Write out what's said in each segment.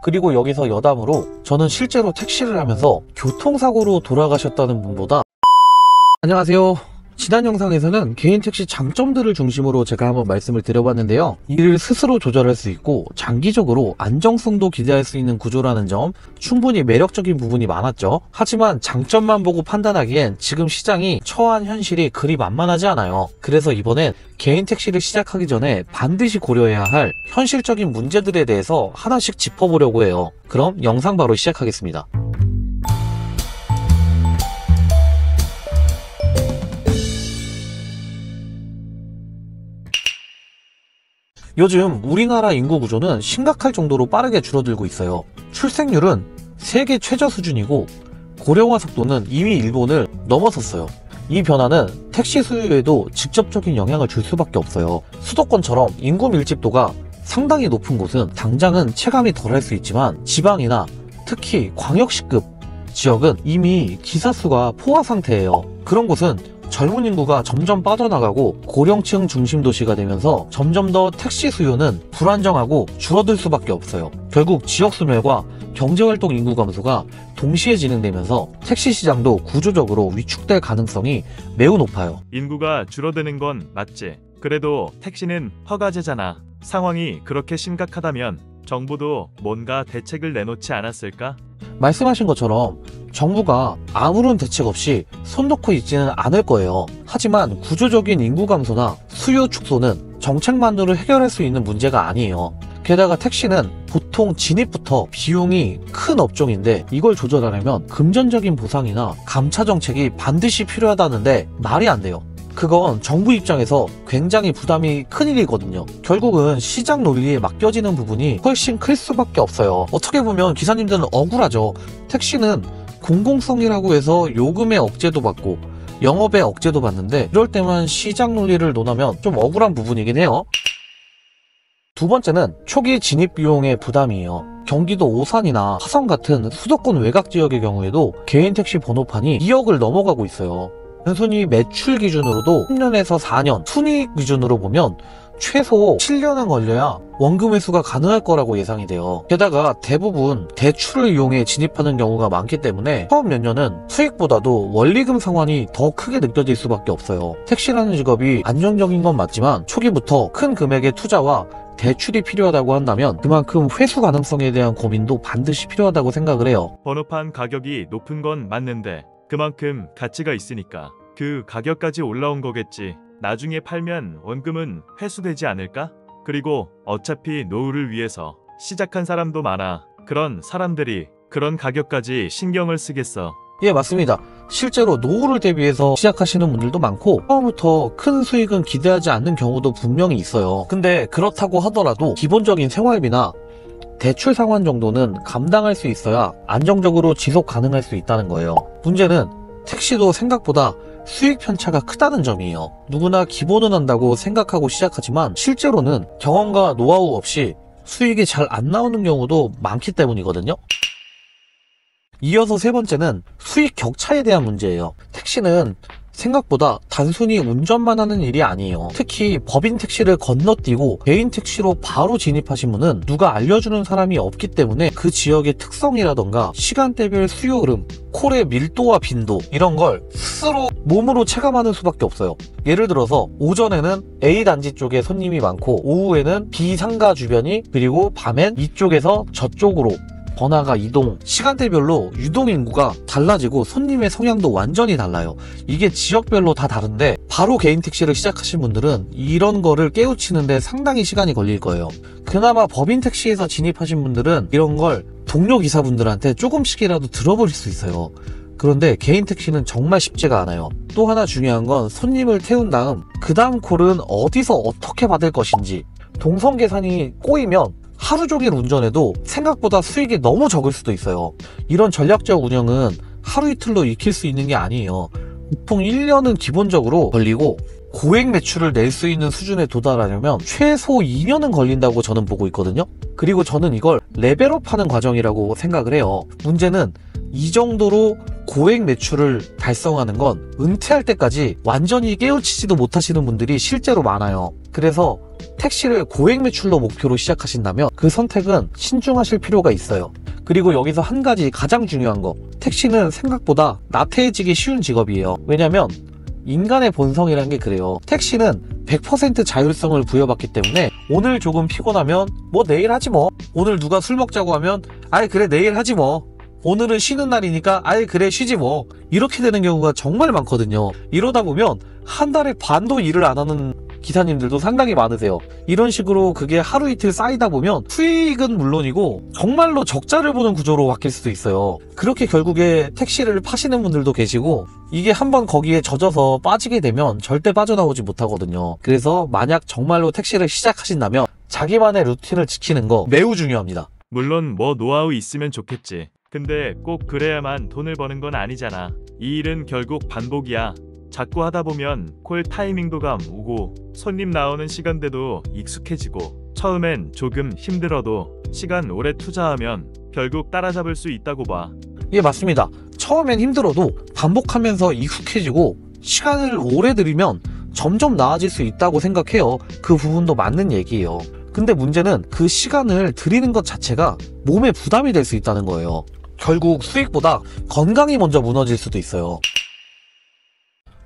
그리고 여기서 여담으로 저는 실제로 택시를 하면서 교통사고로 돌아가셨다는 분보다 안녕하세요. 지난 영상에서는 개인 택시 장점들을 중심으로 제가 한번 말씀을 드려봤는데요. 이를 스스로 조절할 수 있고 장기적으로 안정성도 기대할 수 있는 구조라는 점, 충분히 매력적인 부분이 많았죠. 하지만 장점만 보고 판단하기엔 지금 시장이 처한 현실이 그리 만만하지 않아요. 그래서 이번엔 개인 택시를 시작하기 전에 반드시 고려해야 할 현실적인 문제들에 대해서 하나씩 짚어보려고 해요. 그럼 영상 바로 시작하겠습니다. 요즘 우리나라 인구 구조는 심각할 정도로 빠르게 줄어들고 있어요. 출생률은 세계 최저 수준이고 고령화 속도는 이미 일본을 넘어섰어요. 이 변화는 택시 수요에도 직접적인 영향을 줄 수밖에 없어요. 수도권처럼 인구 밀집도가 상당히 높은 곳은 당장은 체감이 덜할 수 있지만 지방이나 특히 광역시급 지역은 이미 기사 수가 포화 상태예요. 그런 곳은 젊은 인구가 점점 빠져나가고 고령층 중심 도시가 되면서 점점 더 택시 수요는 불안정하고 줄어들 수밖에 없어요. 결국 지역 소멸과 경제활동 인구 감소가 동시에 진행되면서 택시 시장도 구조적으로 위축될 가능성이 매우 높아요. 인구가 줄어드는 건 맞지. 그래도 택시는 허가제잖아. 상황이 그렇게 심각하다면 정부도 뭔가 대책을 내놓지 않았을까? 말씀하신 것처럼 정부가 아무런 대책 없이 손 놓고 있지는 않을 거예요. 하지만 구조적인 인구 감소나 수요 축소는 정책만으로 해결할 수 있는 문제가 아니에요. 게다가 택시는 보통 진입부터 비용이 큰 업종인데 이걸 조절하려면 금전적인 보상이나 감차 정책이 반드시 필요하다는데 말이 안 돼요. 그건 정부 입장에서 굉장히 부담이 큰 일이거든요. 결국은 시장 논리에 맡겨지는 부분이 훨씬 클 수밖에 없어요. 어떻게 보면 기사님들은 억울하죠. 택시는 공공성이라고 해서 요금의 억제도 받고 영업의 억제도 받는데 이럴 때만 시장 논리를 논하면 좀 억울한 부분이긴 해요. 두 번째는 초기 진입 비용의 부담이에요. 경기도 오산이나 화성 같은 수도권 외곽 지역의 경우에도 개인 택시 번호판이 2억을 넘어가고 있어요. 단순히 매출 기준으로도 10년에서 4년, 순이익 기준으로 보면 최소 7년은 걸려야 원금 회수가 가능할 거라고 예상이 돼요. 게다가 대부분 대출을 이용해 진입하는 경우가 많기 때문에 처음 몇 년은 수익보다도 원리금 상환이 더 크게 느껴질 수밖에 없어요. 택시라는 직업이 안정적인 건 맞지만 초기부터 큰 금액의 투자와 대출이 필요하다고 한다면 그만큼 회수 가능성에 대한 고민도 반드시 필요하다고 생각을 해요. 번호판 가격이 높은 건 맞는데 그만큼 가치가 있으니까 그 가격까지 올라온 거겠지. 나중에 팔면 원금은 회수되지 않을까? 그리고 어차피 노후를 위해서 시작한 사람도 많아. 그런 사람들이 그런 가격까지 신경을 쓰겠어. 예, 맞습니다. 실제로 노후를 대비해서 시작하시는 분들도 많고 처음부터 큰 수익은 기대하지 않는 경우도 분명히 있어요. 근데 그렇다고 하더라도 기본적인 생활비나 대출 상환 정도는 감당할 수 있어야 안정적으로 지속 가능할 수 있다는 거예요. 문제는 택시도 생각보다 수익 편차가 크다는 점이에요. 누구나 기본은 한다고 생각하고 시작하지만 실제로는 경험과 노하우 없이 수익이 잘 안 나오는 경우도 많기 때문이거든요. 이어서 세 번째는 수익 격차에 대한 문제예요. 택시는 생각보다 단순히 운전만 하는 일이 아니에요. 특히 법인 택시를 건너뛰고 개인 택시로 바로 진입하신 분은 누가 알려주는 사람이 없기 때문에 그 지역의 특성이라던가 시간대별 수요 흐름, 콜의 밀도와 빈도 이런 걸 스스로 몸으로 체감하는 수밖에 없어요. 예를 들어서 오전에는 A 단지 쪽에 손님이 많고 오후에는 B 상가 주변이 그리고 밤엔 이쪽에서 저쪽으로 번화가 이동, 시간대별로 유동 인구가 달라지고 손님의 성향도 완전히 달라요. 이게 지역별로 다 다른데 바로 개인 택시를 시작하신 분들은 이런 거를 깨우치는데 상당히 시간이 걸릴 거예요. 그나마 법인 택시에서 진입하신 분들은 이런 걸 동료 기사분들한테 조금씩이라도 들어버릴 수 있어요. 그런데 개인 택시는 정말 쉽지가 않아요. 또 하나 중요한 건 손님을 태운 다음 그 다음 콜은 어디서 어떻게 받을 것인지 동선 계산이 꼬이면 하루 종일 운전해도 생각보다 수익이 너무 적을 수도 있어요. 이런 전략적 운영은 하루 이틀로 익힐 수 있는 게 아니에요. 보통 1년은 기본적으로 걸리고 고액 매출을 낼 수 있는 수준에 도달하려면 최소 2년은 걸린다고 저는 보고 있거든요. 그리고 저는 이걸 레벨업하는 과정이라고 생각을 해요. 문제는 이 정도로 고액 매출을 달성하는 건 은퇴할 때까지 완전히 깨우치지도 못하시는 분들이 실제로 많아요. 그래서 택시를 고액 매출로 목표로 시작하신다면 그 선택은 신중하실 필요가 있어요. 그리고 여기서 한 가지 가장 중요한 거, 택시는 생각보다 나태해지기 쉬운 직업이에요. 왜냐면 인간의 본성이라는 게 그래요. 택시는 100% 자율성을 부여받기 때문에 오늘 조금 피곤하면 뭐 내일 하지 뭐. 오늘 누가 술 먹자고 하면 아이 그래 내일 하지 뭐. 오늘은 쉬는 날이니까 아이 그래 쉬지 뭐. 이렇게 되는 경우가 정말 많거든요. 이러다 보면 한 달에 반도 일을 안 하는 기사님들도 상당히 많으세요. 이런 식으로 그게 하루 이틀 쌓이다 보면 수익은 물론이고 정말로 적자를 보는 구조로 바뀔 수도 있어요. 그렇게 결국에 택시를 파시는 분들도 계시고, 이게 한번 거기에 젖어서 빠지게 되면 절대 빠져나오지 못하거든요. 그래서 만약 정말로 택시를 시작하신다면 자기만의 루틴을 지키는 거 매우 중요합니다. 물론 뭐 노하우 있으면 좋겠지. 근데 꼭 그래야만 돈을 버는 건 아니잖아. 이 일은 결국 반복이야. 자꾸 하다 보면 콜 타이밍도감 오고 손님 나오는 시간대도 익숙해지고, 처음엔 조금 힘들어도 시간 오래 투자하면 결국 따라잡을 수 있다고 봐. 예, 맞습니다. 처음엔 힘들어도 반복하면서 익숙해지고 시간을 오래 들이면 점점 나아질 수 있다고 생각해요. 그 부분도 맞는 얘기예요. 근데 문제는 그 시간을 들이는 것 자체가 몸에 부담이 될 수 있다는 거예요. 결국 수익보다 건강이 먼저 무너질 수도 있어요.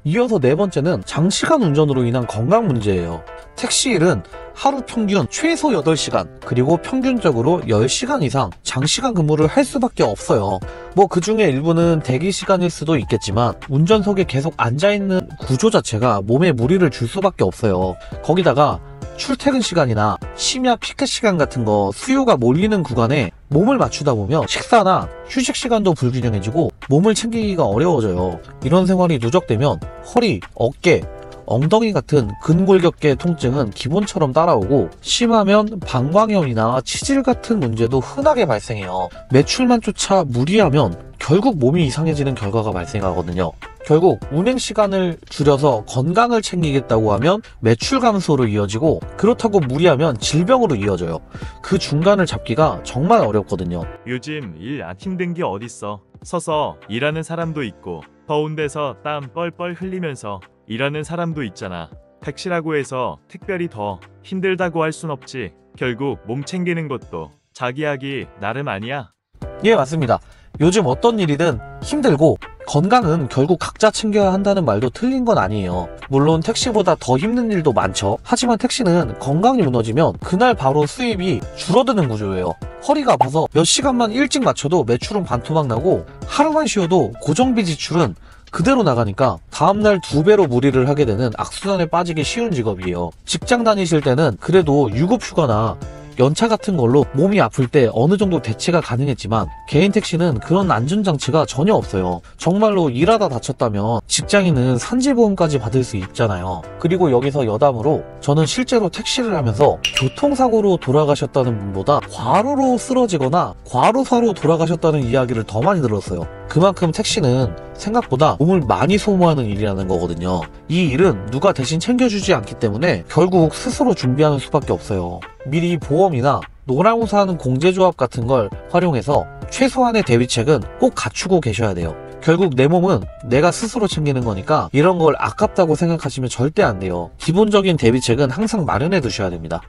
이어서 네 번째는 장시간 운전으로 인한 건강 문제예요. 택시 일은 하루 평균 최소 8시간, 그리고 평균적으로 10시간 이상 장시간 근무를 할 수밖에 없어요. 뭐 그 중에 일부는 대기 시간일 수도 있겠지만 운전석에 계속 앉아있는 구조 자체가 몸에 무리를 줄 수밖에 없어요. 거기다가 출퇴근 시간이나 심야 피크 시간 같은 거 수요가 몰리는 구간에 몸을 맞추다 보면 식사나 휴식 시간도 불균형해지고 몸을 챙기기가 어려워져요. 이런 생활이 누적되면 허리, 어깨, 엉덩이 같은 근골격계 통증은 기본처럼 따라오고, 심하면 방광염이나 치질 같은 문제도 흔하게 발생해요. 매출만 쫓아 무리하면 결국 몸이 이상해지는 결과가 발생하거든요. 결국 운행 시간을 줄여서 건강을 챙기겠다고 하면 매출 감소로 이어지고, 그렇다고 무리하면 질병으로 이어져요. 그 중간을 잡기가 정말 어렵거든요. 요즘 일 안 힘든 게 어딨어. 서서 일하는 사람도 있고 더운 데서 땀 뻘뻘 흘리면서 일하는 사람도 있잖아. 택시라고 해서 특별히 더 힘들다고 할 순 없지. 결국 몸 챙기는 것도 자기 하기 나름 아니야. 예, 맞습니다. 요즘 어떤 일이든 힘들고 건강은 결국 각자 챙겨야 한다는 말도 틀린 건 아니에요. 물론 택시보다 더 힘든 일도 많죠. 하지만 택시는 건강이 무너지면 그날 바로 수입이 줄어드는 구조예요. 허리가 아파서 몇 시간만 일찍 맞춰도 매출은 반토막 나고, 하루만 쉬어도 고정비 지출은 그대로 나가니까 다음날 2배로 무리를 하게 되는 악순환에 빠지기 쉬운 직업이에요. 직장 다니실 때는 그래도 유급휴가나 연차 같은 걸로 몸이 아플 때 어느 정도 대체가 가능했지만, 개인 택시는 그런 안전장치가 전혀 없어요. 정말로 일하다 다쳤다면 직장인은 산지보험까지 받을 수 있잖아요. 그리고 여기서 여담으로, 저는 실제로 택시를 하면서 교통사고로 돌아가셨다는 분보다 과로로 쓰러지거나 과로사로 돌아가셨다는 이야기를 더 많이 들었어요. 그만큼 택시는 생각보다 몸을 많이 소모하는 일이라는 거거든요. 이 일은 누가 대신 챙겨주지 않기 때문에 결국 스스로 준비하는 수밖에 없어요. 미리 보험이나 노랑우산 공제조합 같은 걸 활용해서 최소한의 대비책은 꼭 갖추고 계셔야 돼요. 결국 내 몸은 내가 스스로 챙기는 거니까 이런 걸 아깝다고 생각하시면 절대 안 돼요. 기본적인 대비책은 항상 마련해 두셔야 됩니다.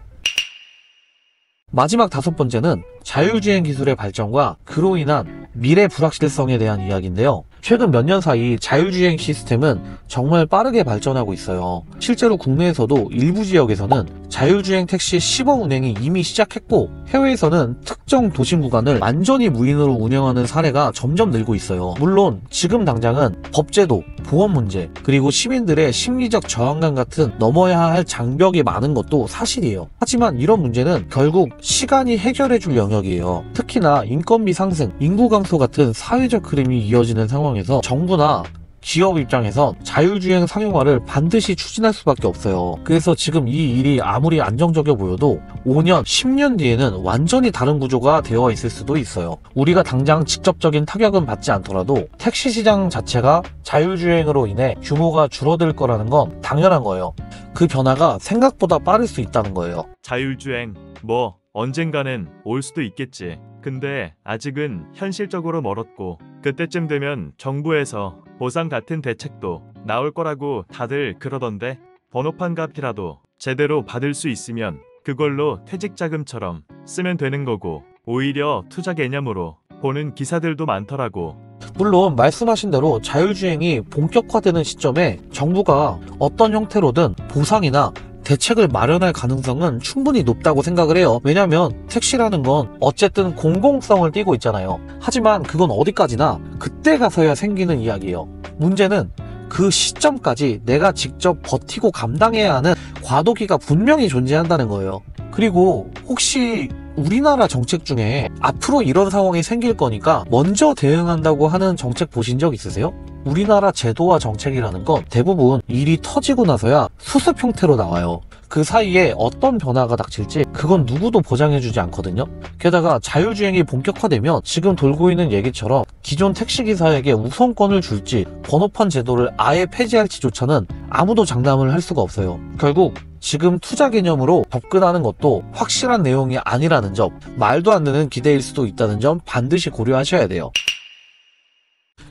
마지막 5번째는 자율주행 기술의 발전과 그로 인한 미래 불확실성에 대한 이야기인데요. 최근 몇 년 사이 자율주행 시스템은 정말 빠르게 발전하고 있어요. 실제로 국내에서도 일부 지역에서는 자율주행 택시 시범 운행이 이미 시작했고, 해외에서는 특정 도심 구간을 완전히 무인으로 운영하는 사례가 점점 늘고 있어요. 물론 지금 당장은 법제도, 보험 문제, 그리고 시민들의 심리적 저항감 같은 넘어야 할 장벽이 많은 것도 사실이에요. 하지만 이런 문제는 결국 시간이 해결해줄 영역이에요. 특히나 인건비 상승, 인구 감소 같은 사회적 흐름이 이어지는 상황에서 정부나 기업 입장에선 자율주행 상용화를 반드시 추진할 수밖에 없어요. 그래서 지금 이 일이 아무리 안정적이어 보여도 5년, 10년 뒤에는 완전히 다른 구조가 되어 있을 수도 있어요. 우리가 당장 직접적인 타격은 받지 않더라도 택시 시장 자체가 자율주행으로 인해 규모가 줄어들 거라는 건 당연한 거예요. 그 변화가 생각보다 빠를 수 있다는 거예요. 자율주행 뭐 언젠가는 올 수도 있겠지. 근데 아직은 현실적으로 멀었고, 그때쯤 되면 정부에서 보상 같은 대책도 나올 거라고 다들 그러던데, 번호판 값이라도 제대로 받을 수 있으면 그걸로 퇴직자금처럼 쓰면 되는 거고, 오히려 투자 개념으로 보는 기사들도 많더라고. 물론 말씀하신 대로 자율주행이 본격화되는 시점에 정부가 어떤 형태로든 보상이나 대책을 마련할 가능성은 충분히 높다고 생각을 해요. 왜냐면 택시라는 건 어쨌든 공공성을 띠고 있잖아요. 하지만 그건 어디까지나 그때 가서야 생기는 이야기예요. 문제는 그 시점까지 내가 직접 버티고 감당해야 하는 과도기가 분명히 존재한다는 거예요. 그리고 혹시 우리나라 정책 중에 앞으로 이런 상황이 생길 거니까 먼저 대응한다고 하는 정책 보신 적 있으세요? 우리나라 제도와 정책이라는 건 대부분 일이 터지고 나서야 수습 형태로 나와요. 그 사이에 어떤 변화가 닥칠지 그건 누구도 보장해주지 않거든요. 게다가 자율주행이 본격화되면 지금 돌고 있는 얘기처럼 기존 택시기사에게 우선권을 줄지 번호판 제도를 아예 폐지할지조차는 아무도 장담을 할 수가 없어요. 결국 지금 투자 개념으로 접근하는 것도 확실한 내용이 아니라는 점, 말도 안 되는 기대일 수도 있다는 점 반드시 고려하셔야 돼요.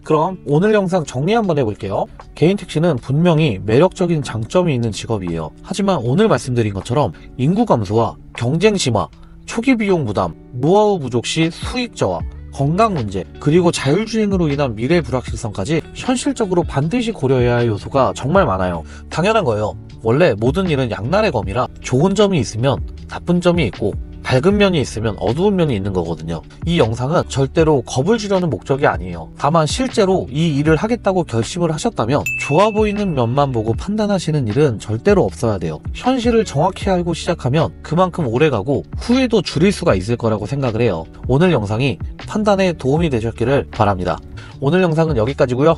그럼 오늘 영상 정리 한번 해볼게요. 개인 택시는 분명히 매력적인 장점이 있는 직업이에요. 하지만 오늘 말씀드린 것처럼 인구 감소와 경쟁 심화, 초기 비용 부담, 노하우 부족 시 수익 저하, 건강 문제, 그리고 자율주행으로 인한 미래 불확실성까지 현실적으로 반드시 고려해야 할 요소가 정말 많아요. 당연한 거예요. 원래 모든 일은 양날의 검이라 좋은 점이 있으면 나쁜 점이 있고 밝은 면이 있으면 어두운 면이 있는 거거든요. 이 영상은 절대로 겁을 주려는 목적이 아니에요. 다만 실제로 이 일을 하겠다고 결심을 하셨다면 좋아 보이는 면만 보고 판단하시는 일은 절대로 없어야 돼요. 현실을 정확히 알고 시작하면 그만큼 오래가고 후회도 줄일 수가 있을 거라고 생각을 해요. 오늘 영상이 판단에 도움이 되셨기를 바랍니다. 오늘 영상은 여기까지고요.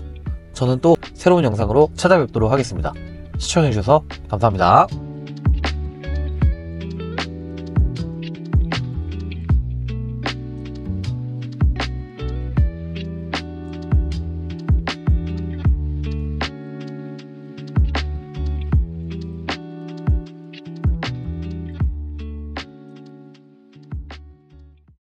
저는 또 새로운 영상으로 찾아뵙도록 하겠습니다. 시청해주셔서 감사합니다.